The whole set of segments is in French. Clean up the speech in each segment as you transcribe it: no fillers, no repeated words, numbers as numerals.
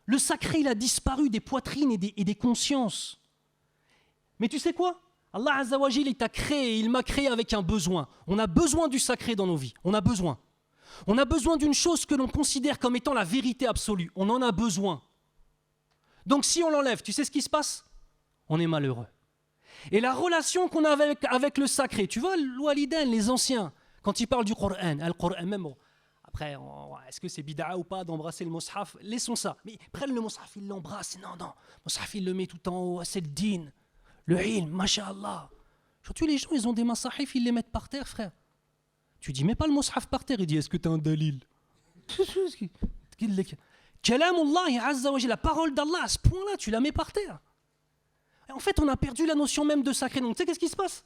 Le sacré, il a disparu des poitrines et des consciences. Mais tu sais quoi? Allah Azza wa Jal, il t'a créé, il m'a créé avec un besoin. On a besoin du sacré dans nos vies. On a besoin. On a besoin d'une chose que l'on considère comme étant la vérité absolue. On en a besoin. Donc si on l'enlève, tu sais ce qui se passe? On est malheureux. Et la relation qu'on a avec le sacré, tu vois, l'Walidain, les anciens, quand ils parlent du Coran, Al-Coran même, après, est-ce que c'est bid'a ou pas d'embrasser le mushaf? Laissons ça. Mais prennent le mushaf, ils l'embrassent. Non, le mushaf, il le met tout en haut. C'est le din. Le ilm, masha'Allah. Aujourd'hui, les gens, ils ont des masahif, ils les mettent par terre, frère. Tu dis, mets pas le mushaf par terre. Il dit, est-ce que tu as un dalil? Kalamullah Azza wa Jalla, la parole d'Allah, à ce point-là, tu la mets par terre. Et en fait, on a perdu la notion même de sacré. Donc, tu sais, qu'est-ce qui se passe?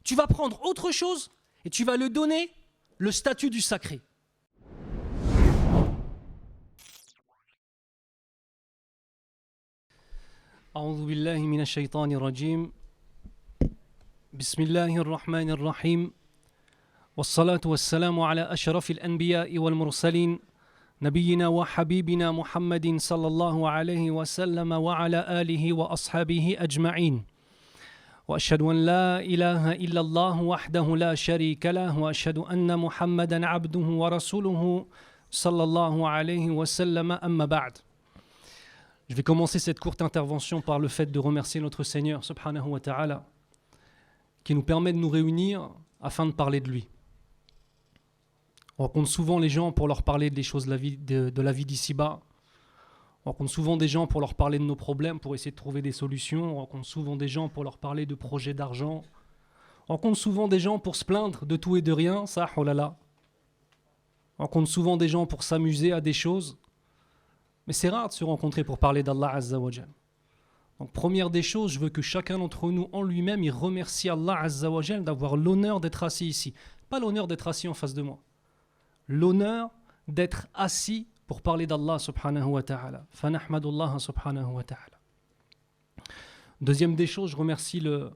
Tu vas prendre autre chose et tu vas le donner le statut du sacré. أعوذ بالله من الشيطان الرجيم بسم الله الرحمن الرحيم والصلاة والسلام على أشرف الأنبياء والمرسلين نبينا وحبيبنا محمد صلى الله عليه وسلم وعلى آله وأصحابه أجمعين وأشهد أن لا إله إلا الله وحده لا شريك له وأشهد أن محمدا عبده ورسوله صلى الله عليه وسلم أما بعد. Je vais commencer cette courte intervention par le fait de remercier notre Seigneur, subhanahu wa ta'ala, qui nous permet de nous réunir afin de parler de lui. On rencontre souvent les gens pour leur parler des choses de la vie d'ici-bas. On rencontre souvent des gens pour leur parler de nos problèmes, pour essayer de trouver des solutions. On rencontre souvent des gens pour leur parler de projets d'argent. On rencontre souvent des gens pour se plaindre de tout et de rien, ça, oh là là. On rencontre souvent des gens pour s'amuser à des choses. Mais c'est rare de se rencontrer pour parler d'Allah Azza wa Jal. Donc première des choses, je veux que chacun d'entre nous en lui-même, il remercie Allah Azza wa Jal d'avoir l'honneur d'être assis ici. Pas l'honneur d'être assis en face de moi. L'honneur d'être assis pour parler d'Allah subhanahu wa ta'ala. Fanahmadullah subhanahu wa ta'ala. Deuxième des choses, je remercie le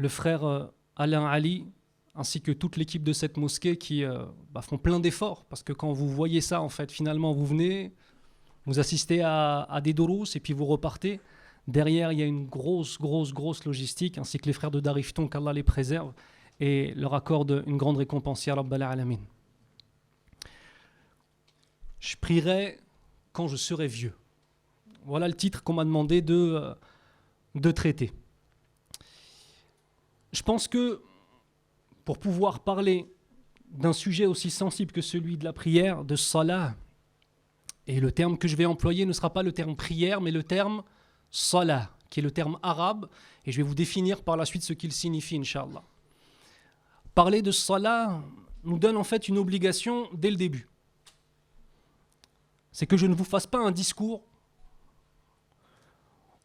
frère Alain Ali ainsi que toute l'équipe de cette mosquée qui font plein d'efforts parce que quand vous voyez ça, en fait, finalement, vous venez, vous assistez à des doros et puis vous repartez. Derrière, il y a une grosse logistique ainsi que les frères de Darifton, qu'Allah les préserve et leur accorde une grande récompense. Ya Rabbal Alamin. Je prierai quand je serai vieux. Voilà le titre qu'on m'a demandé de traiter. Je pense que pour pouvoir parler d'un sujet aussi sensible que celui de la prière, de salah, et le terme que je vais employer ne sera pas le terme prière, mais le terme salah, qui est le terme arabe, et je vais vous définir par la suite ce qu'il signifie, Inch'Allah. Parler de salah nous donne en fait une obligation dès le début. C'est que je ne vous fasse pas un discours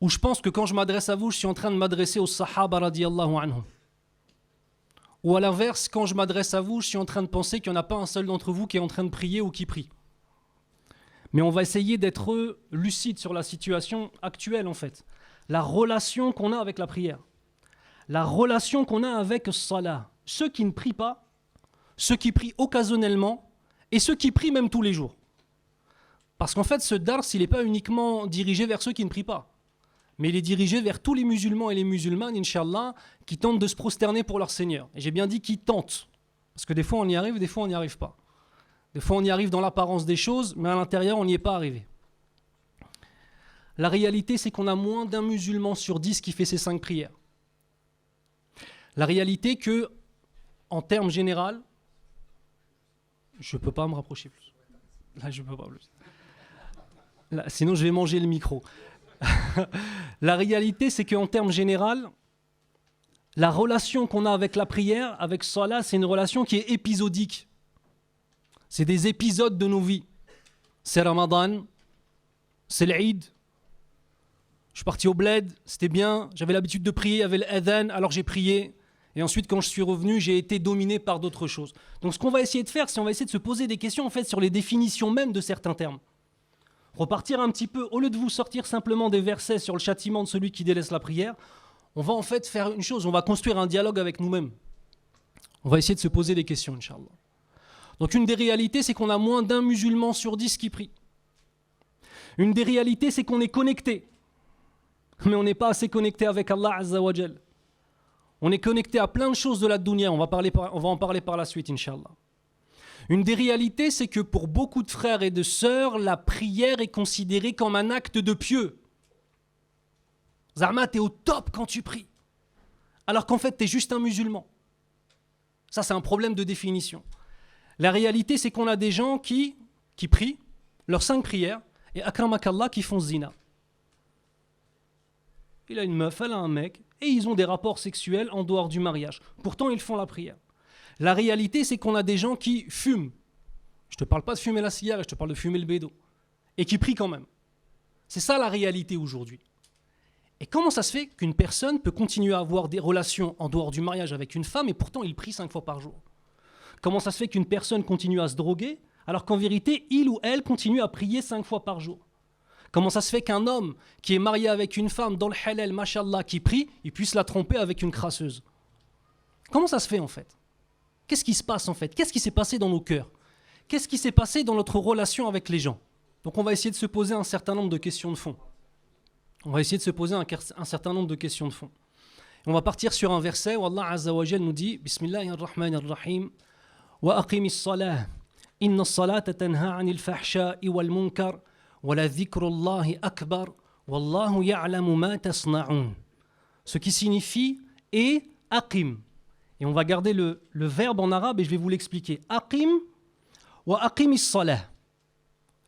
où je pense que quand je m'adresse à vous, je suis en train de m'adresser aux Sahaba radiyallahu anhum. Ou à l'inverse, quand je m'adresse à vous, je suis en train de penser qu'il n'y en a pas un seul d'entre vous qui est en train de prier ou qui prie. Mais on va essayer d'être lucide sur la situation actuelle en fait. La relation qu'on a avec la prière. La relation qu'on a avec le salah. Ceux qui ne prient pas, ceux qui prient occasionnellement et ceux qui prient même tous les jours. Parce qu'en fait, ce dars, il n'est pas uniquement dirigé vers ceux qui ne prient pas, mais il est dirigé vers tous les musulmans et les musulmanes, Inch'Allah, qui tentent de se prosterner pour leur Seigneur. Et j'ai bien dit qui tentent, parce que des fois on y arrive, des fois on n'y arrive pas. Des fois on y arrive dans l'apparence des choses, mais à l'intérieur on n'y est pas arrivé. La réalité, c'est qu'on a moins d'un musulman sur 10 qui fait ces 5 prières. La réalité que, en termes généraux, je ne peux pas me rapprocher plus. Là, je ne peux pas plus. Là, sinon, je vais manger le micro. La réalité, c'est qu'en termes généraux, la relation qu'on a avec la prière, avec Salah, c'est une relation qui est épisodique. C'est des épisodes de nos vies. C'est Ramadan, c'est l'Eid. Je suis parti au bled, c'était bien, j'avais l'habitude de prier, il y avait l'adhan, alors j'ai prié. Et ensuite, quand je suis revenu, j'ai été dominé par d'autres choses. Donc ce qu'on va essayer de faire, c'est on va essayer de se poser des questions en fait, sur les définitions même de certains termes. Repartir un petit peu, au lieu de vous sortir simplement des versets sur le châtiment de celui qui délaisse la prière, on va en fait faire une chose, on va construire un dialogue avec nous-mêmes. On va essayer de se poser des questions, Inch'Allah. Donc une des réalités, c'est qu'on a moins d'un musulman sur 10 qui prie. Une des réalités, c'est qu'on est connecté. Mais on n'est pas assez connecté avec Allah Azza wa Jal. On est connecté à plein de choses de la dunya. On va en parler par la suite, Inch'Allah. Une des réalités, c'est que pour beaucoup de frères et de sœurs, la prière est considérée comme un acte de pieux. Zarma, t'es au top quand tu pries. Alors qu'en fait, t'es juste un musulman. Ça, c'est un problème de définition. La réalité, c'est qu'on a des gens qui prient leurs 5 prières et akramakallah qui font zina. Il a une meuf, elle a un mec, et ils ont des rapports sexuels en dehors du mariage. Pourtant, ils font la prière. La réalité, c'est qu'on a des gens qui fument. Je ne te parle pas de fumer la cigarette, je te parle de fumer le bédo. Et qui prient quand même. C'est ça la réalité aujourd'hui. Et comment ça se fait qu'une personne peut continuer à avoir des relations en dehors du mariage avec une femme et pourtant il prie 5 fois par jour? Comment ça se fait qu'une personne continue à se droguer alors qu'en vérité, il ou elle continue à prier 5 fois par jour? Comment ça se fait qu'un homme qui est marié avec une femme dans le halal, mashallah, qui prie, il puisse la tromper avec une crasseuse? Comment ça se fait en fait? Qu'est-ce qui se passe en fait? Qu'est-ce qui s'est passé dans nos cœurs? Qu'est-ce qui s'est passé dans notre relation avec les gens? Donc on va essayer de se poser un certain nombre de questions de fond. On va essayer de se poser un certain nombre de questions de fond. On va partir sur un verset où Allah Azza wa Jal nous dit Bismillahirrahmanirrahim Wa aqimis salah inna salata tanha anil fahsha'i wal munkar wa la dhikrullahi akbar wallahu ya'lamu ma tasna'un. Ce qui signifie et aqim. Et on va garder le verbe en arabe et je vais vous l'expliquer. Aqim wa aqimis salah.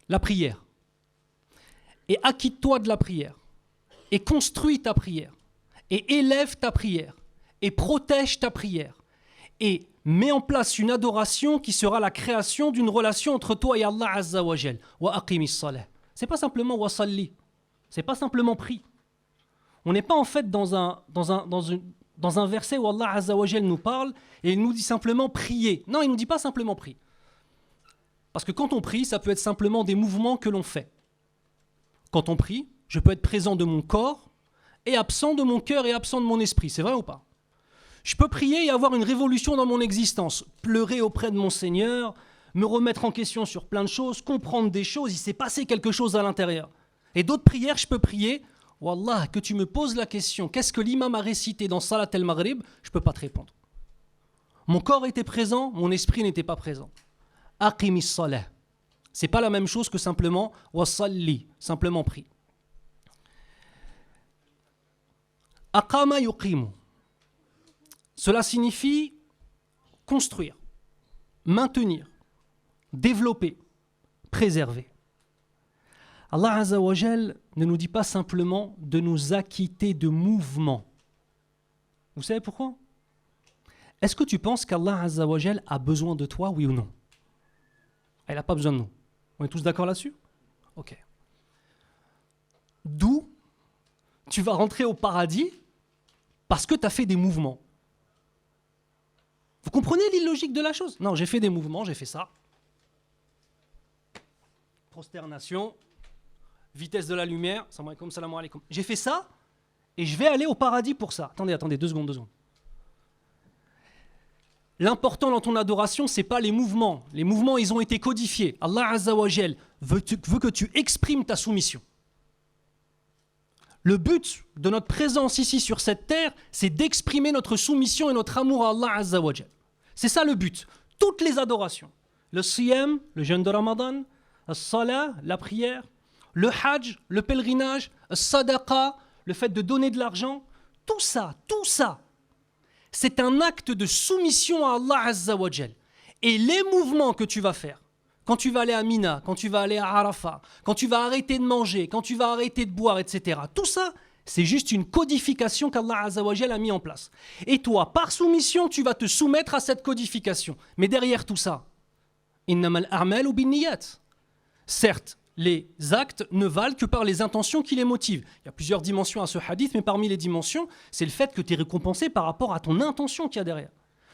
La prière. Et acquitte-toi de la prière. Et construis ta prière, et élève ta prière, et protège ta prière, et mets en place une adoration qui sera la création d'une relation entre toi et Allah Azza wa Jal. Wa aqimis salah. C'est pas simplement wa salli, c'est pas simplement prie. On n'est pas en fait dans un verset où Allah Azza wa Jal nous parle et il nous dit simplement prier. Non, il nous dit pas simplement prie. Parce que quand on prie, ça peut être simplement des mouvements que l'on fait. Quand on prie, je peux être présent de mon corps et absent de mon cœur et absent de mon esprit. C'est vrai ou pas? Je peux prier et avoir une révolution dans mon existence. Pleurer auprès de mon Seigneur, me remettre en question sur plein de choses, comprendre des choses, il s'est passé quelque chose à l'intérieur. Et d'autres prières, je peux prier. Wallah, que tu me poses la question, qu'est-ce que l'imam a récité dans Salat el-Maghrib? Je ne peux pas te répondre. Mon corps était présent, mon esprit n'était pas présent. Aqimis salah. C'est pas la même chose que simplement wa salli, simplement prie. Aqama yuqimu. Cela signifie construire, maintenir, développer, préserver. Allah Azza wa Jal ne nous dit pas simplement de nous acquitter de mouvements. Vous savez pourquoi? Est-ce que tu penses qu'Allah Azza wa Jal a besoin de toi, oui ou non? Elle n'a pas besoin de nous. On est tous d'accord là-dessus? Ok. D'où tu vas rentrer au paradis parce que tu as fait des mouvements. Vous comprenez l'illogique de la chose? Non, j'ai fait des mouvements, j'ai fait ça. Prosternation, vitesse de la lumière, salam alaikum. J'ai fait ça et je vais aller au paradis pour ça. Attendez, 2 secondes. L'important dans ton adoration, ce n'est pas les mouvements. Les mouvements, ils ont été codifiés. Allah Azza wa Jal veut que tu exprimes ta soumission. Le but de notre présence ici sur cette terre, c'est d'exprimer notre soumission et notre amour à Allah Azza wa Jal. C'est ça le but. Toutes les adorations. Le siyam, le jeûne de Ramadan, le salat, la prière, le hajj, le pèlerinage, le sadaqa, le fait de donner de l'argent, tout ça, c'est un acte de soumission à Allah Azza wa Jal. Et les mouvements que tu vas faire, quand tu vas aller à Mina, quand tu vas aller à Arafat, quand tu vas arrêter de manger, quand tu vas arrêter de boire, etc. Tout ça, c'est juste une codification qu'Allah Azza wa Jal a mis en place. Et toi, par soumission, tu vas te soumettre à cette codification. Mais derrière tout ça, innamal a'malu binniyat. Certes, les actes ne valent que par les intentions qui les motivent. Il y a plusieurs dimensions à ce hadith, mais parmi les dimensions, c'est le fait que tu es récompensé par rapport à ton intention qu'il y a derrière.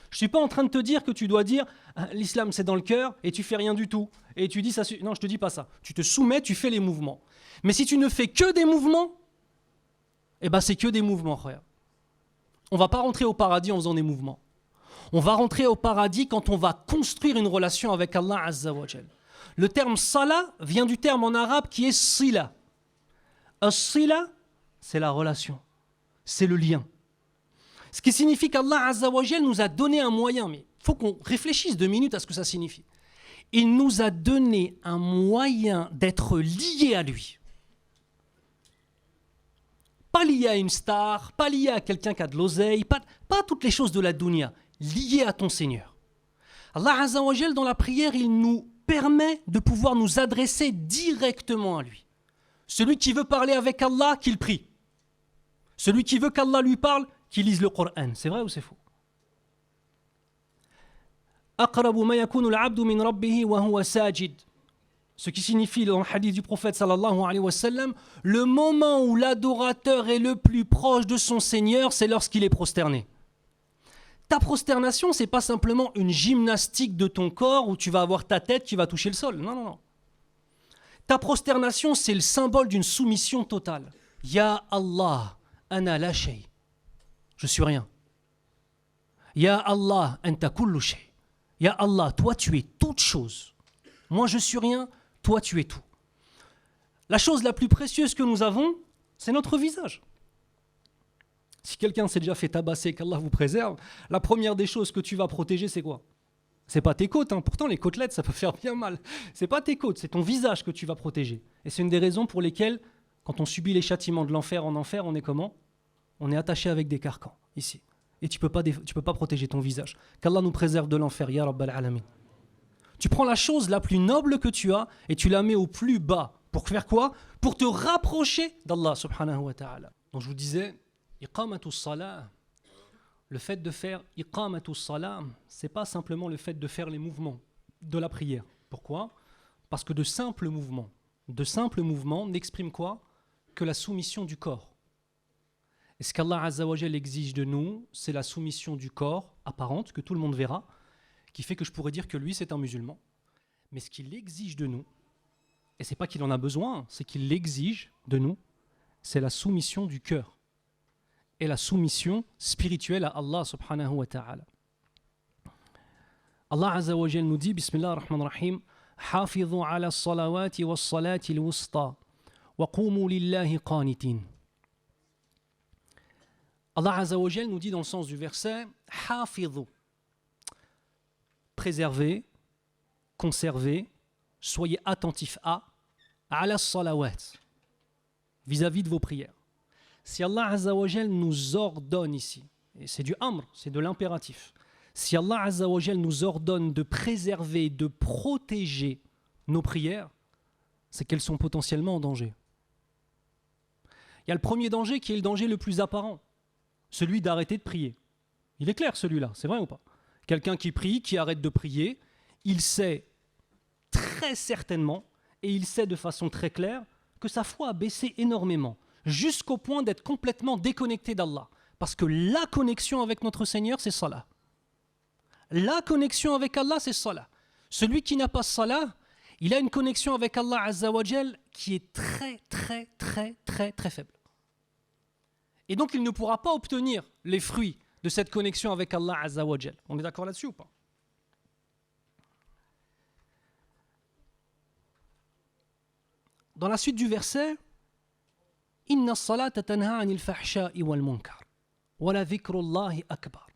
Je ne suis pas en train de te dire que tu dois dire l'islam c'est dans le cœur et tu fais rien du tout. Et tu dis ça. Non, je ne te dis pas ça. Tu te soumets, tu fais les mouvements. Mais si tu ne fais que des mouvements, eh ben c'est que des mouvements, frère. On ne va pas rentrer au paradis en faisant des mouvements. On va rentrer au paradis quand on va construire une relation avec Allah Azza wa Jal. Le terme salah vient du terme en arabe qui est sila. As-sila, c'est la relation, c'est le lien. Ce qui signifie qu'Allah Azza wa Jal nous a donné un moyen, mais il faut qu'on réfléchisse 2 minutes à ce que ça signifie. Il nous a donné un moyen d'être lié à lui. Pas lié à une star, pas lié à quelqu'un qui a de l'oseille, pas toutes les choses de la dunya, lié à ton Seigneur. Allah Azza wa Jal, dans la prière, il nous permet de pouvoir nous adresser directement à lui. Celui qui veut parler avec Allah, qu'il prie. Celui qui veut qu'Allah lui parle, qu'il lise le Coran. C'est vrai ou c'est faux? Aqrabu ma yakunu al-'abdu min rabbih wa huwa sajid. Ce qui signifie dans le hadith du prophète sallallahu alayhi wa sallam, le moment où l'adorateur est le plus proche de son Seigneur, c'est lorsqu'il est prosterné. Ta prosternation, c'est pas simplement une gymnastique de ton corps où tu vas avoir ta tête qui va toucher le sol. Non, non, non. Ta prosternation, c'est le symbole d'une soumission totale. Ya Allah, ana la shay. Je suis rien. Ya Allah, anta kullu shay. Ya Allah, toi tu es toute chose. Moi je suis rien, toi tu es tout. La chose la plus précieuse que nous avons, c'est notre visage. Si quelqu'un s'est déjà fait tabasser, qu'Allah vous préserve, la première des choses que tu vas protéger, c'est quoi? C'est pas tes côtes, hein. Pourtant les côtelettes, ça peut faire bien mal. C'est pas tes côtes, c'est ton visage que tu vas protéger. Et c'est une des raisons pour lesquelles, quand on subit les châtiments de l'enfer en enfer, on est comment? On est attaché avec des carcans, ici. Et tu peux pas protéger ton visage. Qu'Allah nous préserve de l'enfer, ya Rabbal Alamin. Tu prends la chose la plus noble que tu as et tu la mets au plus bas. Pour faire quoi? Pour te rapprocher d'Allah subhanahu wa ta'ala. Donc je vous disais, iqamatus salah, le fait de faire iqamatus salah, c'est pas simplement le fait de faire les mouvements de la prière. Pourquoi? Parce que de simples mouvements n'expriment quoi? Que la soumission du corps. Et ce qu'Allah Azza wa Jal exige de nous, c'est la soumission du corps apparente, que tout le monde verra, qui fait que je pourrais dire que lui, c'est un musulman. Mais ce qu'il exige de nous, et c'est pas qu'il en a besoin, c'est qu'il l'exige de nous, c'est la soumission du cœur. Et la soumission spirituelle à Allah subhanahu wa ta'ala. Allah Azza wa Jal nous dit, Bismillah ar-Rahman ar-Rahim, Hafidhu ala salawati wa salati al-wusta, wa qumu lillahi qanitin. Allah Azza wa Jal nous dit dans le sens du verset, Hafidhu, préservez, conservez, soyez attentifs à ala salawat, vis-à-vis de vos prières. Si Allah Azza wa Jal nous ordonne ici, et c'est du amr, c'est de l'impératif, si Allah Azza wa Jal nous ordonne de préserver, de protéger nos prières, c'est qu'elles sont potentiellement en danger. Il y a le premier danger qui est le danger le plus apparent, celui d'arrêter de prier. Il est clair celui-là, c'est vrai ou pas? Quelqu'un qui prie, qui arrête de prier, il sait très certainement, et il sait de façon très claire, que sa foi a baissé énormément, jusqu'au point d'être complètement déconnecté d'Allah. Parce que la connexion avec notre Seigneur, c'est salah. La connexion avec Allah, c'est salah. Celui qui n'a pas salah, il a une connexion avec Allah Azza wa Jal qui est très, très, très, très, très faible. Et donc, il ne pourra pas obtenir les fruits de cette connexion avec Allah Azza wa Jal. On est d'accord là-dessus ou pas? Dans la suite du verset, Inna as-salata tanha 'anil fahsha'i wal munkar wa la dhikrullahi akbar.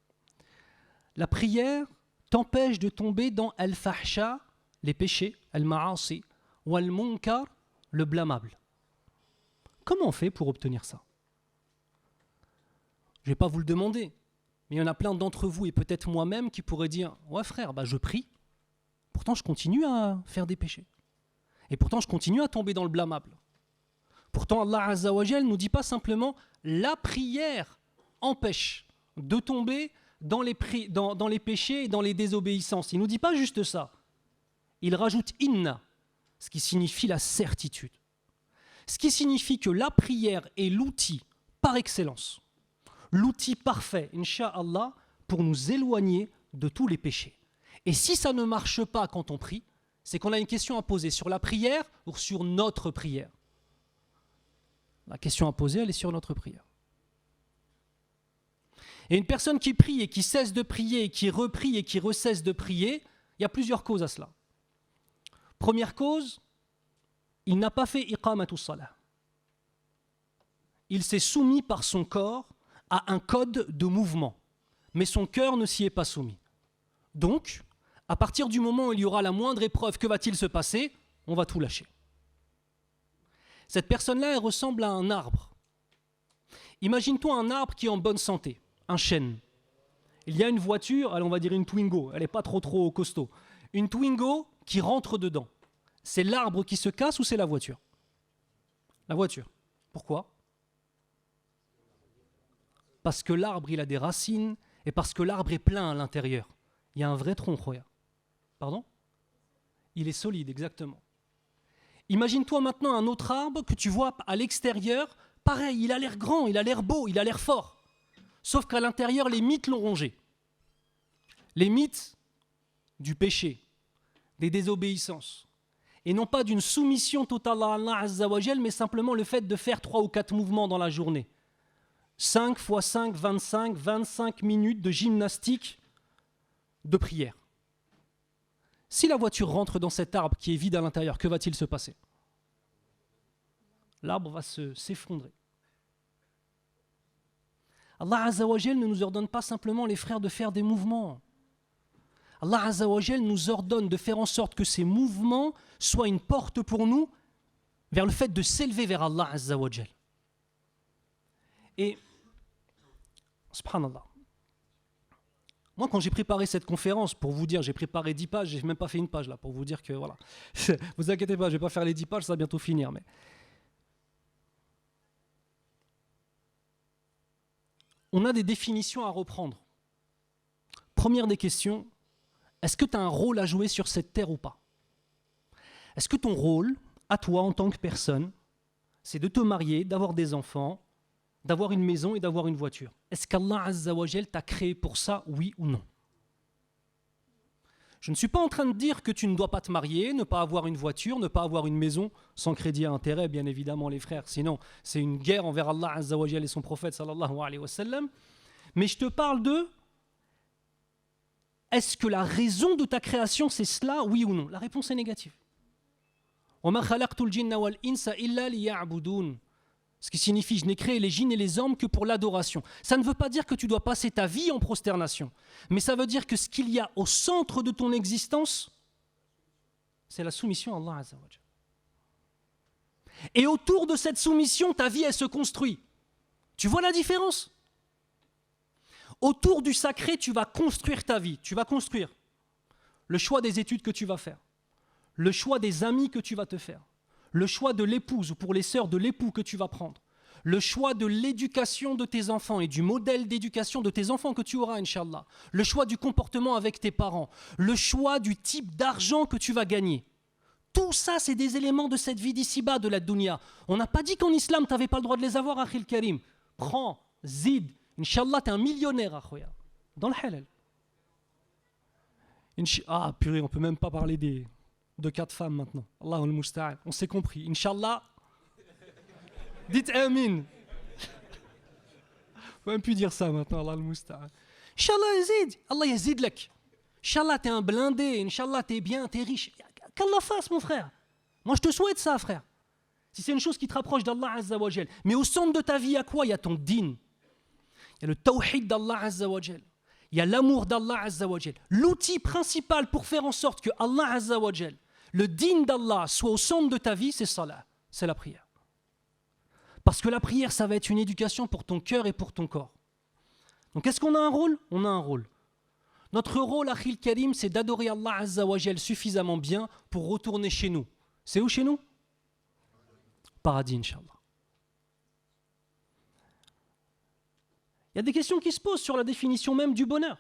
La prière t'empêche de tomber dans al-fahsha, les péchés, al-ma'asi, ou al-munkar, le blâmable. Comment on fait pour obtenir ça? Je ne vais pas vous le demander, mais il y en a plein d'entre vous, et peut-être moi-même, qui pourraient dire « Ouais frère, je prie, pourtant je continue à faire des péchés. Et pourtant je continue à tomber dans le blâmable. Pourtant Allah Azza wa Jal ne nous dit pas simplement « La prière empêche de tomber dans les péchés et dans les désobéissances. » Il ne nous dit pas juste ça. Il rajoute « Inna », ce qui signifie la certitude. Ce qui signifie que la prière est l'outil par excellence, l'outil parfait, incha'Allah, pour nous éloigner de tous les péchés. Et si ça ne marche pas quand on prie, c'est qu'on a une question à poser sur la prière ou sur notre prière. La question à poser, elle est sur notre prière. Et une personne qui prie et qui cesse de prier, et qui reprie et qui recesse de prier, il y a plusieurs causes à cela. Première cause, il n'a pas fait iqamatus salah. Il s'est soumis par son corps à un code de mouvement, mais son cœur ne s'y est pas soumis. Donc, à partir du moment où il y aura la moindre épreuve, que va-t-il se passer? On va tout lâcher. Cette personne-là, elle ressemble à un arbre. Imagine-toi un arbre qui est en bonne santé, un chêne. Il y a une voiture, on va dire une Twingo, elle n'est pas trop costaud. Une Twingo qui rentre dedans. C'est l'arbre qui se casse ou c'est la voiture? La voiture. Pourquoi? Parce que l'arbre, il a des racines et parce que l'arbre est plein à l'intérieur. Il y a un vrai tronc, Khoya. Pardon? Il est solide, exactement. Imagine-toi maintenant un autre arbre que tu vois à l'extérieur. Pareil, il a l'air grand, il a l'air beau, il a l'air fort. Sauf qu'à l'intérieur, les mythes l'ont rongé. Les mythes du péché, des désobéissances. Et non pas d'une soumission totale à Allah Azza wa Jal, mais simplement le fait de faire 3 ou 4 mouvements dans la journée. 5 x 5, 25, 25 minutes de gymnastique de prière. Si la voiture rentre dans cet arbre qui est vide à l'intérieur, que va-t-il se passer? L'arbre va s'effondrer. Allah Azza wa Jal ne nous ordonne pas simplement, les frères, de faire des mouvements. Allah Azza wa Jal nous ordonne de faire en sorte que ces mouvements soient une porte pour nous vers le fait de s'élever vers Allah Azza wa Jal. Et, subhanallah, moi quand j'ai préparé cette conférence, pour vous dire, j'ai préparé 10 pages, j'ai même pas fait une page là, pour vous dire que voilà, vous inquiétez pas, je vais pas faire les 10 pages, ça va bientôt finir, mais on a des définitions à reprendre. Première des questions, est-ce que tu as un rôle à jouer sur cette terre ou pas? Est-ce que ton rôle, à toi en tant que personne, c'est de te marier, d'avoir des enfants, d'avoir une maison et d'avoir une voiture? Est-ce qu'Allah Azza wa Jal t'a créé pour ça, oui ou non? Je ne suis pas en train de dire que tu ne dois pas te marier, ne pas avoir une voiture, ne pas avoir une maison, sans crédit à intérêt, bien évidemment, les frères. Sinon, c'est une guerre envers Allah Azza wa Jal et son prophète, sallallahu alayhi wa sallam. Mais je te parle de... Est-ce que la raison de ta création, c'est cela, oui ou non? La réponse est négative. وَمَا خَلَقْتُ الْجِنَّ وَالْإِنسَ إِلَّا لِيَعْبُدُونَ. Ce qui signifie, je n'ai créé les djinns et les hommes que pour l'adoration. Ça ne veut pas dire que tu dois passer ta vie en prosternation, mais ça veut dire que ce qu'il y a au centre de ton existence, c'est la soumission à Allah Azza wa Jal. Et autour de cette soumission, ta vie, elle se construit. Tu vois la différence? Autour du sacré, tu vas construire ta vie. Tu vas construire le choix des études que tu vas faire, le choix des amis que tu vas te faire, le choix de l'épouse ou pour les sœurs de l'époux que tu vas prendre, le choix de l'éducation de tes enfants et du modèle d'éducation de tes enfants que tu auras, Inch'Allah, le choix du comportement avec tes parents, le choix du type d'argent que tu vas gagner. Tout ça, c'est des éléments de cette vie d'ici-bas, de la dunya. On n'a pas dit qu'en islam, tu n'avais pas le droit de les avoir, Akhil Karim. Prends, zid. Inch'Allah, tu es un millionnaire, Akhoya, dans le halal. Ah, purée, on ne peut même pas parler de 4 femmes maintenant. Allah al-Musta'an. On s'est compris. Inch'Allah, dites Amin. On ne peut même plus dire ça maintenant, Allah al-Musta'an. Inch'Allah, yazid. Allah yazid lak. Inch'Allah, tu es un blindé. Inch'Allah, tu es bien, tu es riche. Qu'Allah fasse, mon frère. Moi, je te souhaite ça, frère. Si c'est une chose qui te rapproche d'Allah Azza wa Jal. Mais au centre de ta vie, il y a quoi? Il y a ton din. Il y a le tawhid d'Allah Azza wa Jal. Il y a l'amour d'Allah Azza wa Jal. L'outil principal pour faire en sorte que Allah Azza wa Jal, le din d'Allah, soit au centre de ta vie, c'est salat, c'est la prière. Parce que la prière, ça va être une éducation pour ton cœur et pour ton corps. Donc est-ce qu'on a un rôle? On a un rôle. Notre rôle, Akhil Karim, c'est d'adorer Allah Azza wa Jal suffisamment bien pour retourner chez nous. C'est où chez nous? Paradis, Inch'Allah. Il y a des questions qui se posent sur la définition même du bonheur.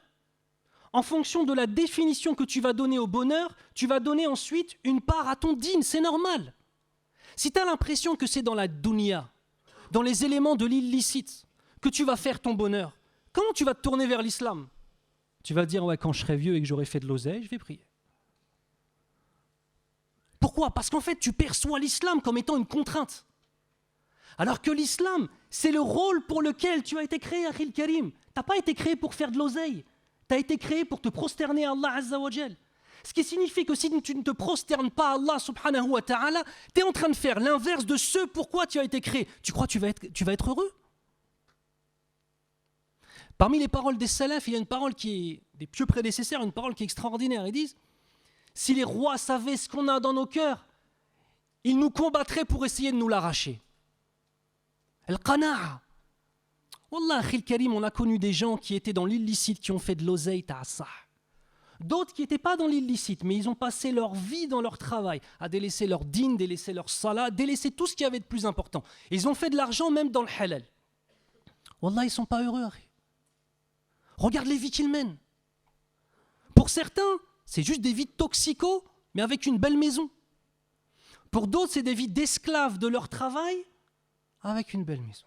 En fonction de la définition que tu vas donner au bonheur, tu vas donner ensuite une part à ton din, c'est normal. Si tu as l'impression que c'est dans la dunya, dans les éléments de l'illicite, que tu vas faire ton bonheur, comment tu vas te tourner vers l'islam? Tu vas dire, ouais, quand je serai vieux et que j'aurai fait de l'oseille, je vais prier. Pourquoi? Parce qu'en fait, tu perçois l'islam comme étant une contrainte. Alors que l'islam, c'est le rôle pour lequel tu as été créé, Akhil Karim. Tu n'as pas été créé pour faire de l'oseille. Tu as été créé pour te prosterner à Allah Azza wa Jal. Ce qui signifie que si tu ne te prosternes pas à Allah subhanahu wa ta'ala, tu es en train de faire l'inverse de ce pourquoi tu as été créé. Tu crois que tu vas être heureux? Parmi les paroles des salafs, il y a une parole qui est des pieux prédécesseurs, une parole qui est extraordinaire. Ils disent, si les rois savaient ce qu'on a dans nos cœurs, ils nous combattraient pour essayer de nous l'arracher. Al-qana'a. Wallah, Akhil Karim, on a connu des gens qui étaient dans l'illicite, qui ont fait de l'oseille, ta'assah. D'autres qui n'étaient pas dans l'illicite, mais ils ont passé leur vie dans leur travail, à délaisser leur dîn, délaisser leur salat, délaisser tout ce qu'il y avait de plus important. Ils ont fait de l'argent même dans le halal. Wallah, ils ne sont pas heureux. Regarde les vies qu'ils mènent. Pour certains, c'est juste des vies de toxicos, mais avec une belle maison. Pour d'autres, c'est des vies d'esclaves de leur travail, avec une belle maison.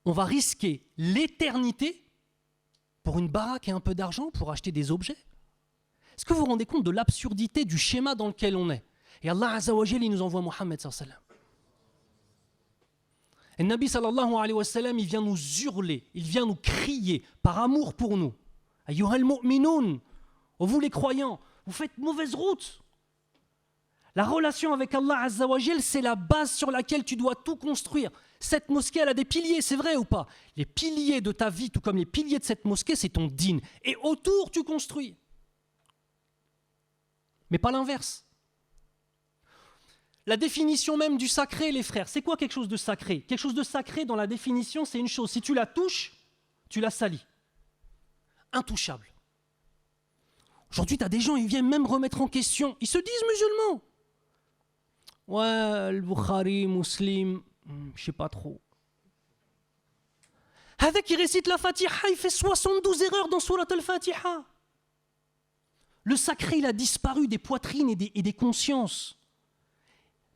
On va risquer l'éternité pour une baraque et un peu d'argent pour acheter des objets. Est-ce que vous vous rendez compte de l'absurdité du schéma dans lequel on est? Et Allah Azza wa Jalla, il nous envoie Mohammed sallallahu alayhi wa sallam. Et le Nabi sallallahu alayhi wa sallam, il vient nous hurler, il vient nous crier par amour pour nous. Ayyuhal mu'minoun, vous les croyants, vous faites mauvaise route. La relation avec Allah Azza wa Jalla, c'est la base sur laquelle tu dois tout construire. Cette mosquée, elle a des piliers, c'est vrai ou pas? Les piliers de ta vie, tout comme les piliers de cette mosquée, c'est ton dîn. Et autour, tu construis. Mais pas l'inverse. La définition même du sacré, les frères, c'est quoi quelque chose de sacré? Quelque chose de sacré, dans la définition, c'est une chose. Si tu la touches, tu la salis. Intouchable. Aujourd'hui, tu as des gens, ils viennent même remettre en question. Ils se disent musulmans. Ouais, le Bukhari, Muslim, je sais pas trop. Avec qui récite la Fatiha, il fait 72 erreurs dans Surat al-Fatiha. Le sacré, il a disparu des poitrines et des consciences.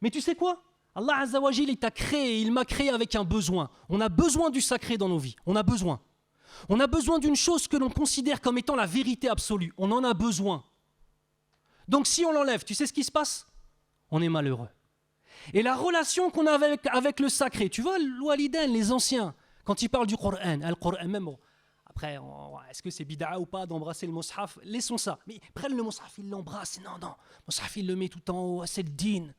Mais tu sais quoi? Allah Azza wa Jalla, il t'a créé, il m'a créé avec un besoin. On a besoin du sacré dans nos vies. On a besoin. On a besoin d'une chose que l'on considère comme étant la vérité absolue. On en a besoin. Donc si on l'enlève, tu sais ce qui se passe? On est malheureux. Et la relation qu'on a avec le sacré, tu vois, l'Walidain, les anciens, quand ils parlent du Coran, Al-Coran même, bon, après, est-ce que c'est bid'a ou pas d'embrasser le mushaf? Laissons ça. Mais ils prennent le mushaf, ils l'embrassent. Non, le mushaf, il le met tout en haut, c'est le din,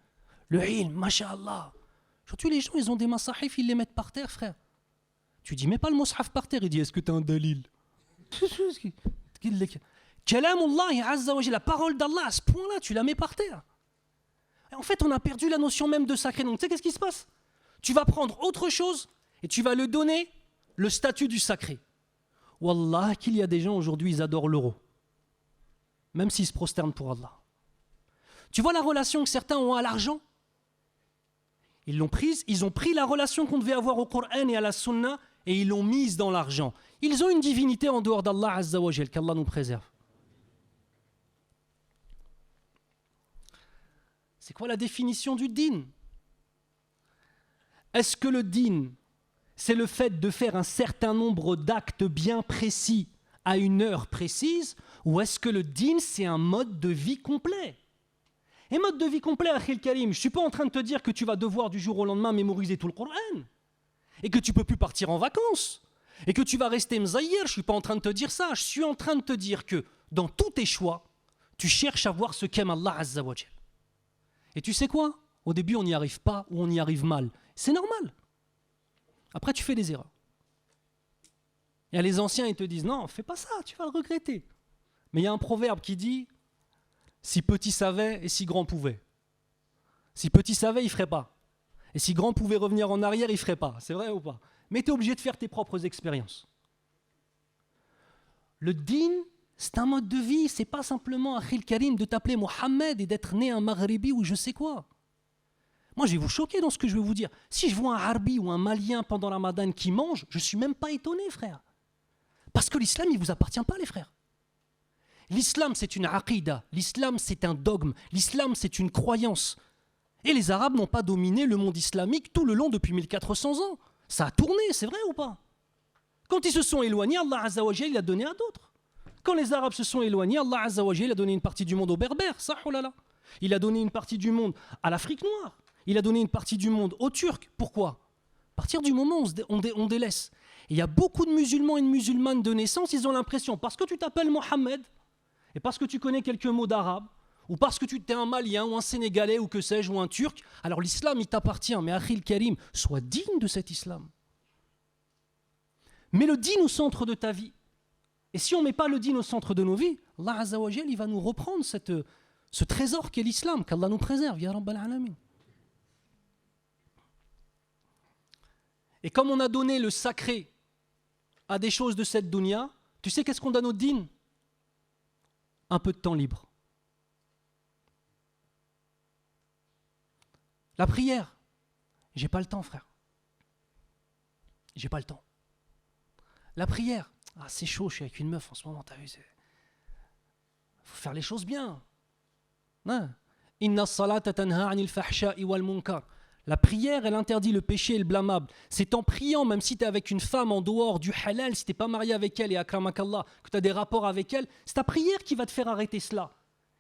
le ilm, masha'Allah. Aujourd'hui, les gens, ils ont des masahif, ils les mettent par terre, frère. Tu dis, mets pas le mushaf par terre. Il dit, est-ce que tu as un dalil? Kalamullah Azza wa Jalla, la parole d'Allah, à ce point-là, tu la mets par terre. Et en fait, on a perdu la notion même de sacré. Donc, tu sais qu'est-ce qui se passe? Tu vas prendre autre chose et tu vas le donner le statut du sacré. Wallah, qu'il y a des gens aujourd'hui, ils adorent l'euro. Même s'ils se prosternent pour Allah. Tu vois la relation que certains ont à l'argent? Ils l'ont prise, ils ont pris la relation qu'on devait avoir au Coran et à la Sunna et ils l'ont mise dans l'argent. Ils ont une divinité en dehors d'Allah Azza wa Jal, qu'Allah nous préserve. C'est quoi la définition du din? Est-ce que le din, c'est le fait de faire un certain nombre d'actes bien précis à une heure précise, ou est-ce que le din, c'est un mode de vie complet? Et mode de vie complet, Akhil Karim, je ne suis pas en train de te dire que tu vas devoir du jour au lendemain mémoriser tout le Coran, et que tu ne peux plus partir en vacances, et que tu vas rester mzaïr, je ne suis pas en train de te dire ça, je suis en train de te dire que dans tous tes choix, tu cherches à voir ce qu'aime Allah Azza wa Jal. Et tu sais quoi? Au début, on n'y arrive pas ou on y arrive mal. C'est normal. Après, tu fais des erreurs. Il y a les anciens, ils te disent, non, fais pas ça, tu vas le regretter. Mais il y a un proverbe qui dit, si petit savait et si grand pouvait. Si petit savait, il ne ferait pas. Et si grand pouvait revenir en arrière, il ne ferait pas. C'est vrai ou pas? Mais tu es obligé de faire tes propres expériences. Le din, c'est un mode de vie, c'est pas simplement, Akhil Karim, de t'appeler Mohammed et d'être né un Maghribi ou je sais quoi. Moi, je vais vous choquer dans ce que je vais vous dire. Si je vois un Harbi ou un Malien pendant la Ramadan qui mange, je ne suis même pas étonné, frère. Parce que l'islam, il ne vous appartient pas, les frères. L'islam, c'est une aqida. L'islam, c'est un dogme. L'islam, c'est une croyance. Et les Arabes n'ont pas dominé le monde islamique tout le long depuis 1400 ans. Ça a tourné, c'est vrai ou pas? Quand ils se sont éloignés, Allah Azza wa Jalla, il a donné à d'autres. Quand les Arabes se sont éloignés, Allah Azza wa Jalla a donné une partie du monde aux Berbères. Ça, oh là là. Il a donné une partie du monde à l'Afrique noire. Il a donné une partie du monde aux Turcs. Pourquoi? À partir du moment où on délaisse. Et il y a beaucoup de musulmans et de musulmanes de naissance, ils ont l'impression, parce que tu t'appelles Mohammed, Et parce que tu connais quelques mots d'arabe, ou parce que tu es un Malien, ou un Sénégalais, ou que sais-je, ou un Turc, alors l'islam, il t'appartient. Mais Akhil Karim, sois digne de cet islam. Mets le din au centre de ta vie. Et si on ne met pas le din au centre de nos vies, Allah Azza wa Jal, il va nous reprendre ce trésor qu'est l'islam, qu'Allah nous préserve, ya Rabbal Alamin. Et comme on a donné le sacré à des choses de cette dunya, tu sais qu'est-ce qu'on donne au din? Un peu de temps libre. La prière, j'ai pas le temps, frère. J'ai pas le temps. La prière, c'est chaud, je suis avec une meuf en ce moment, t'as vu, faut faire les choses bien. Inna as-salata tanha 'anil fahsha'i wal munkar. La prière, elle interdit le péché et le blâmable. C'est en priant, même si tu es avec une femme en dehors du halal, si tu n'es pas marié avec elle et akramakallah, que tu as des rapports avec elle, c'est ta prière qui va te faire arrêter cela.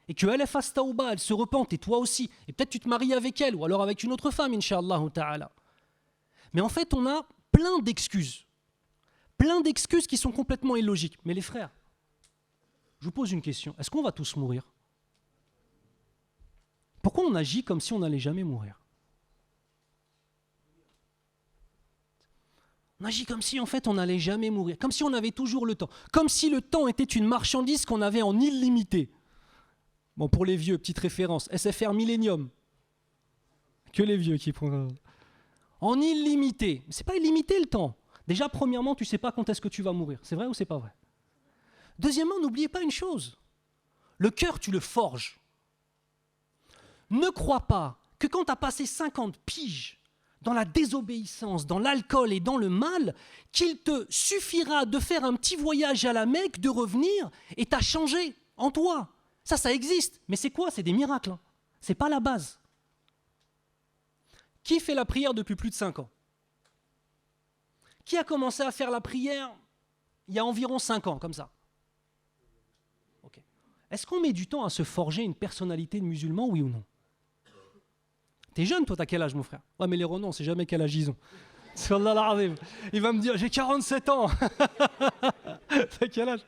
Et qu'elle fasse taouba, elle se repente, et toi aussi. Et peut-être tu te maries avec elle, ou alors avec une autre femme, incha'Allah ta'ala. Mais en fait, on a plein d'excuses. Plein d'excuses qui sont complètement illogiques. Mais les frères, je vous pose une question. Est-ce qu'on va tous mourir? Pourquoi on agit comme si on n'allait jamais mourir? On agit comme si en fait on n'allait jamais mourir, comme si on avait toujours le temps, comme si le temps était une marchandise qu'on avait en illimité. Bon, pour les vieux, petite référence, SFR Millennium. Que les vieux qui prennent. En illimité. Mais c'est pas illimité le temps. Déjà, premièrement, tu sais pas quand est-ce que tu vas mourir. C'est vrai ou c'est pas vrai? Deuxièmement, n'oubliez pas une chose. Le cœur, tu le forges. Ne crois pas que quand tu as passé 50 piges dans la désobéissance, dans l'alcool et dans le mal, qu'il te suffira de faire un petit voyage à la Mecque, de revenir, et t'as changé en toi. Ça existe. Mais c'est quoi? C'est des miracles. C'est pas la base. Qui fait la prière depuis plus de 5 ans? Qui a commencé à faire la prière il y a environ 5 ans, comme ça? Okay. Est-ce qu'on met du temps à se forger une personnalité de musulman, oui ou non? T'es jeune, toi, t'as quel âge, mon frère? Ouais, mais les Renault, on sait jamais quel âge ils ont. Il va me dire, j'ai 47 ans. T'as quel âge?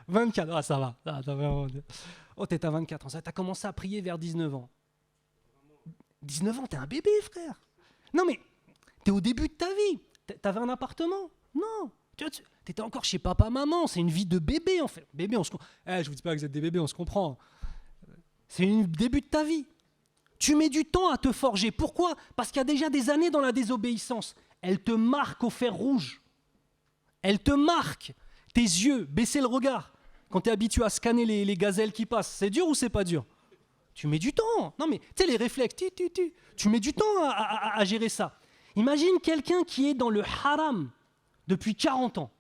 24. Ah, ça va. Oh, t'es à 24 ans. T'as commencé à prier vers 19 ans. 19 ans, t'es un bébé, frère. Non, mais t'es au début de ta vie. T'avais un appartement? Non. T'étais encore chez papa, maman. C'est une vie de bébé, en fait. Bébé, on se comprend. Je vous dis pas que vous êtes des bébés, on se comprend. C'est le début de ta vie. Tu mets du temps à te forger. Pourquoi? Parce qu'il y a déjà des années dans la désobéissance. Elle te marque au fer rouge. Elle te marque. Tes yeux, baisser le regard. Quand tu es habitué à scanner les gazelles qui passent, c'est dur ou c'est pas dur? Tu mets du temps. Non mais, tu sais, les réflexes, tu mets du temps à gérer ça. Imagine quelqu'un qui est dans le haram depuis 40 ans.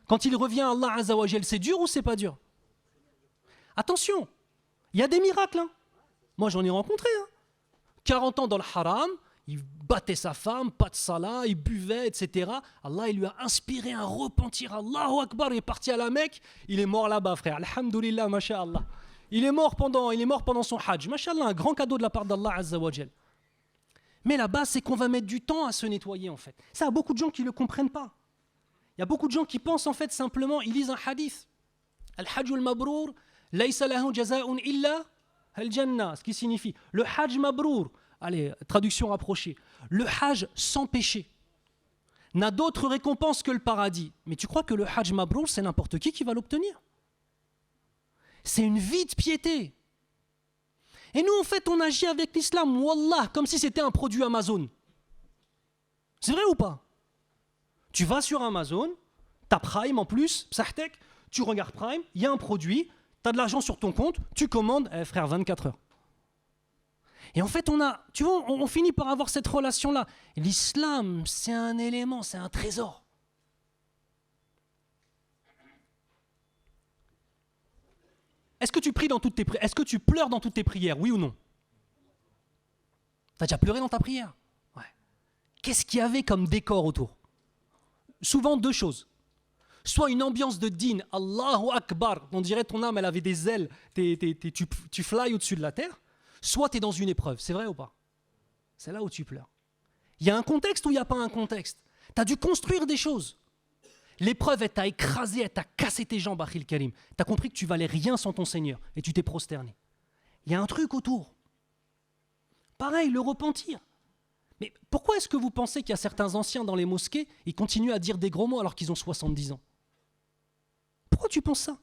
Quand il revient à Allah Azza wa Jal, c'est dur ou c'est pas dur? Attention, il y a des miracles. Moi, j'en ai rencontré. 40 ans dans le haram, il battait sa femme, pas de salat, il buvait, etc. Allah, il lui a inspiré un repentir. Allahu Akbar, il est parti à la Mecque, il est mort là-bas, frère. Alhamdulillah, masha'Allah. Il est mort pendant son hajj. Masha'Allah, un grand cadeau de la part d'Allah Azza wa Jal. Mais la base, c'est qu'on va mettre du temps à se nettoyer, en fait. Ça, il y a beaucoup de gens qui ne le comprennent pas. Il y a beaucoup de gens qui pensent, en fait, simplement, ils lisent un hadith. Al-hajjul mabrour, laysa lahu jaza'un illa al-jannah, ce qui signifie le hajj mabrour, allez, traduction rapprochée, le hajj sans péché n'a d'autre récompense que le paradis. Mais tu crois que le hajj mabrour, c'est n'importe qui va l'obtenir? C'est une vie de piété. Et nous, en fait, on agit avec l'islam, wallah, comme si c'était un produit Amazon. C'est vrai ou pas? Tu vas sur Amazon, t'as Prime en plus, psahtek, tu regardes Prime, il y a un produit, tu as de l'argent sur ton compte, tu commandes, frère, 24 heures. Et en fait, on finit par avoir cette relation-là. L'islam, c'est un élément, c'est un trésor. Est-ce que tu pries dans toutes tes prières? Est-ce que tu pleures dans toutes tes prières? Oui ou non? T'as déjà pleuré dans ta prière? Ouais. Qu'est-ce qu'il y avait comme décor autour? Souvent deux choses. Soit une ambiance de din, Allahu Akbar, on dirait ton âme, elle avait des ailes, tu fly au-dessus de la terre. Soit tu es dans une épreuve, c'est vrai ou pas? C'est là où tu pleures. Il y a un contexte ou il n'y a pas un contexte? Tu as dû construire des choses. L'épreuve, elle t'a écrasé, elle t'a cassé tes jambes, Akhil Karim. Tu as compris que tu valais rien sans ton Seigneur et tu t'es prosterné. Il y a un truc autour. Pareil, le repentir. Mais pourquoi est-ce que vous pensez qu'il y a certains anciens dans les mosquées, ils continuent à dire des gros mots alors qu'ils ont 70 ans? Pourquoi tu penses ça?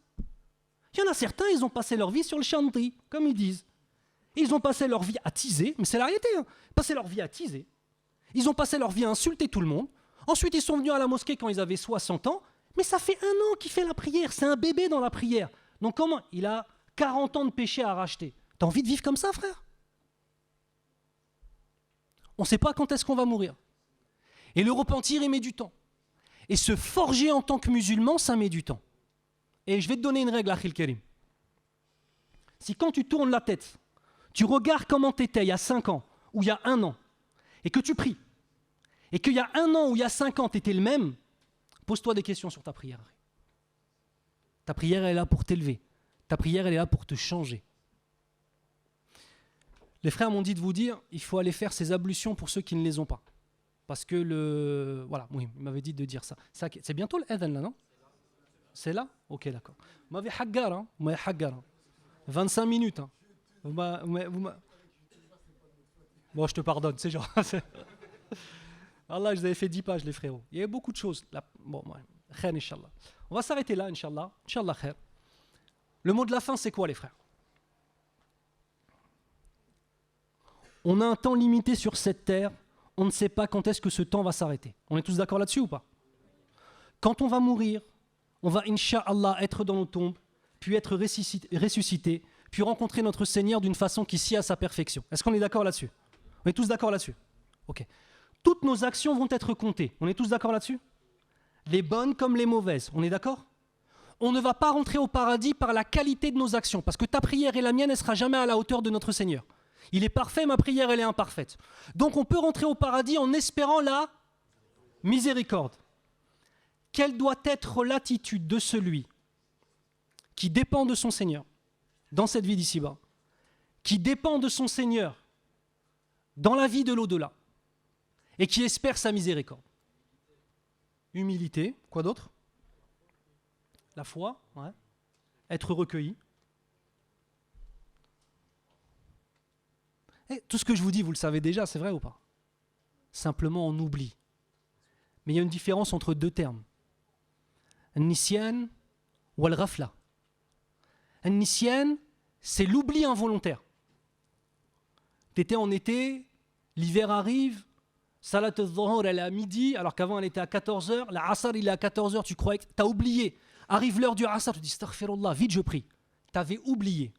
Il y en a certains, ils ont passé leur vie sur le chantier, comme ils disent. Ils ont passé leur vie à teaser, mais c'est la réalité, hein. Passer leur vie à teaser. Ils ont passé leur vie à insulter tout le monde. Ensuite, ils sont venus à la mosquée quand ils avaient 60 ans, mais ça fait 1 an qu'il fait la prière, c'est un bébé dans la prière. Donc comment? Il a 40 ans de péché à racheter. T'as envie de vivre comme ça, frère? On ne sait pas quand est-ce qu'on va mourir. Et le repentir, il met du temps. Et se forger en tant que musulman, ça met du temps. Et je vais te donner une règle, Akhil Karim. Si quand tu tournes la tête, tu regardes comment tu étais il y a 5 ans, ou il y a 1 an, et que tu pries, et qu'il y a 1 an ou il y a 5 ans, tu étais le même, pose-toi des questions sur ta prière. Ta prière, elle est là pour t'élever. Ta prière, elle est là pour te changer. Les frères m'ont dit de vous dire, il faut aller faire ces ablutions pour ceux qui ne les ont pas. Parce que voilà, oui, il m'avait dit de dire ça. C'est bientôt l'adhan là, non? C'est là? Ok, d'accord. Vous m'avez haggar, hein? Vous m'avez haggar. 25 minutes. Hein. Bon, je te pardonne, c'est genre. Allah, je vous avais fait 10 pages, les frérots. Il y a beaucoup de choses. Là. Bon, khair, Inch'Allah. On va s'arrêter là, Inch'Allah. Inch'Allah, khair. Le mot de la fin, c'est quoi, les frères? On a un temps limité sur cette terre. On ne sait pas quand est-ce que ce temps va s'arrêter. On est tous d'accord là-dessus ou pas? Quand on va mourir, on va, Inch'Allah, être dans nos tombes, puis être ressuscité, puis rencontrer notre Seigneur d'une façon qui sied à sa perfection. Est-ce qu'on est d'accord là-dessus? On est tous d'accord là-dessus? Ok. Toutes nos actions vont être comptées. On est tous d'accord là-dessus? Les bonnes comme les mauvaises. On est d'accord? On ne va pas rentrer au paradis par la qualité de nos actions, parce que ta prière et la mienne ne sera jamais à la hauteur de notre Seigneur. Il est parfait, ma prière, elle est imparfaite. Donc on peut rentrer au paradis en espérant la miséricorde. Quelle doit être l'attitude de celui qui dépend de son Seigneur dans cette vie d'ici-bas, qui dépend de son Seigneur dans la vie de l'au-delà et qui espère sa miséricorde? Humilité, quoi d'autre? La foi, ouais. Être recueilli. Et tout ce que je vous dis, vous le savez déjà, c'est vrai ou pas? Simplement, on oublie. Mais il y a une différence entre 2 termes. An-nisyan ou al-ghafla. An-nisyan, c'est l'oubli involontaire. T'étais en été, l'hiver arrive, salat al-dhuhr elle est à midi, alors qu'avant elle était à 14h, la asr il est à 14h, tu croyais que t'as oublié. Arrive l'heure du asr, tu dis astaghfirullah, vite je prie. T'avais oublié.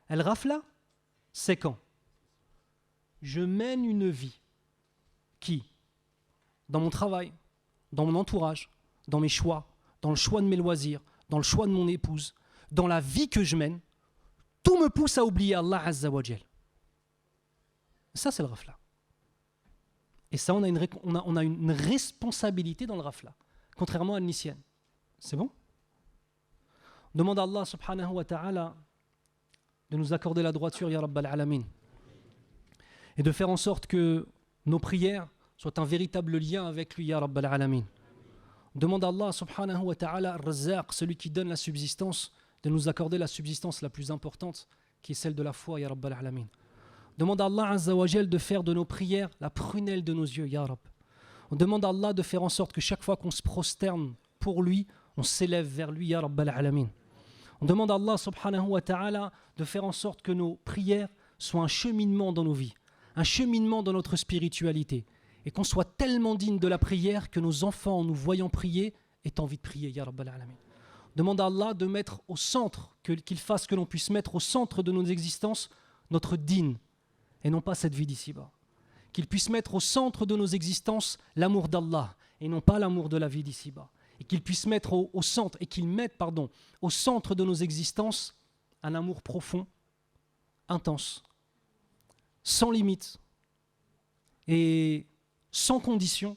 Al-ghafla, c'est quand je mène une vie qui, dans mon travail, dans mon entourage, dans mes choix, dans le choix de mes loisirs, dans le choix de mon épouse, dans la vie que je mène, tout me pousse à oublier Allah Azza wa Jal. Ça, c'est le ghafla. Et ça, on a une responsabilité dans le ghafla, contrairement à l'nisyan. C'est bon? On demande à Allah subhanahu wa ta'ala de nous accorder la droiture, ya Rabbal Alamin, et de faire en sorte que nos prières soient un véritable lien avec lui, ya Rabbal Alamin. On demande à Allah subhanahu wa ta'ala, Ar-Razzaq, celui qui donne la subsistance, de nous accorder la subsistance la plus importante, qui est celle de la foi, ya Rabbal Alamin. On demande à Allah Azza wa Jal de faire de nos prières la prunelle de nos yeux, ya Rabb. On demande à Allah de faire en sorte que chaque fois qu'on se prosterne pour lui, on s'élève vers lui, ya Rabbal Alamin. On demande à Allah subhanahu wa ta'ala de faire en sorte que nos prières soient un cheminement dans nos vies, un cheminement dans notre spiritualité, et qu'on soit tellement digne de la prière que nos enfants, en nous voyant prier, aient envie de prier, ya Rabbal Alamin. On demande à Allah de mettre au centre, qu'il fasse que l'on puisse mettre au centre de nos existences notre dîn, et non pas cette vie d'ici-bas. Qu'il puisse mettre au centre de nos existences l'amour d'Allah, et non pas l'amour de la vie d'ici-bas. Et qu'il puisse mettre au centre, et qu'il mette, au centre de nos existences un amour profond, intense, sans limite et sans condition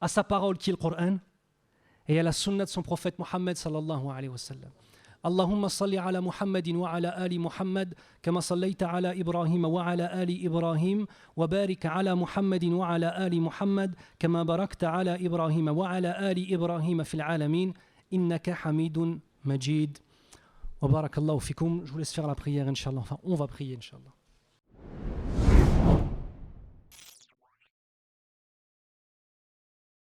à sa parole qui est le Coran et à la sunna de son prophète Mohammed sallallahu alayhi wa sallam. اللهم صل على محمد وعلى آل محمد كما صليت على إبراهيم وعلى آل إبراهيم وبارك على محمد وعلى آل محمد كما باركت على إبراهيم وعلى آل إبراهيم في العالمين إنك حميد مجيد. وبارك الله فيكم. Je vous laisse faire la prière, Inch'Allah. Enfin, on va prier, Inch'Allah.